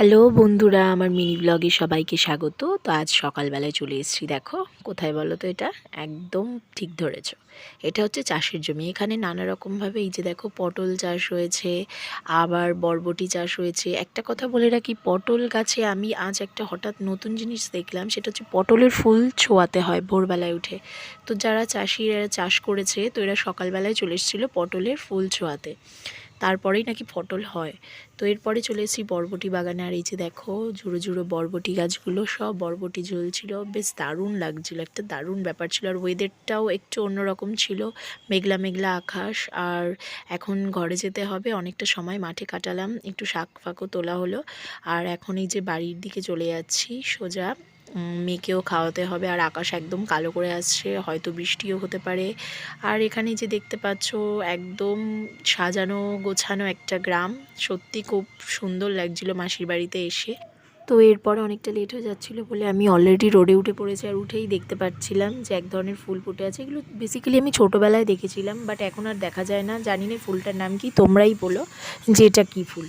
Hello বন্ধুরা, আমার mini ব্লগে সবাইকে স্বাগত। তো আজ সকালবেলায় চলে এসেছি। দেখো কোথায় বলো তো, এটা একদম ঠিক ধরেছ, এটা হচ্ছে চাষের জমি। এখানে নানা রকমভাবে এই যে দেখো পটল চাষ হয়েছে, আবার বরবটি চাষ হয়েছে। একটা কথা বলে রাখি, পটল গাছে আমি আজ একটা হঠাৎ নতুন জিনিস দেখলাম, সেটা হচ্ছে পটলের ফুল ছোঁয়াতে হয় ভোরবেলায় উঠে। তো যারা চাষিরা চাষ করেছে, তো এরা সকালবেলায় চলে এসেছিলো পটলের ফুল ছোঁয়াতে, তারপরেই নাকি পটল হয়। তো এরপরে চলে এসেছি বরবটি বাগানে। আর এই যে দেখো ঝুড়ো ঝুড়ো বরবটি গাছগুলো, সব বরবটি ঝুলছিল, বেশ দারুণ লাগছিল, একটা দারুণ ব্যাপার ছিল। আর ওয়েদারটাও একটু অন্যরকম ছিল, মেঘলা মেঘলা আকাশ। আর এখন ঘরে যেতে হবে, অনেকটা সময় মাঠে কাটালাম, একটু শাক ফাকও তোলা হলো। আর এখন এই যে বাড়ির দিকে চলে যাচ্ছি সোজা, মেয়েকেও খাওয়াতে হবে। আর আকাশ একদম কালো করে আসছে, হয়তো বৃষ্টিও হতে পারে। আর এখানে যে দেখতে পাচ্ছ, একদম সাজানো গোছানো একটা গ্রাম, সত্যি খুব সুন্দর লাগছিল মাসির বাড়িতে এসে। তো এরপরে অনেকটা লেট হয়ে যাচ্ছিলো বলে আমি অলরেডি রোডে উঠে পড়েছি। আর উঠেই দেখতে পাচ্ছিলাম যে এক ধরনের ফুল ফুটে আছে। এগুলো বেসিক্যালি আমি ছোটোবেলায় দেখেছিলাম, বাট এখন আর দেখা যায় না। জানি না ফুলটার নাম কি, তোমরাই বলো যে এটা কী ফুল।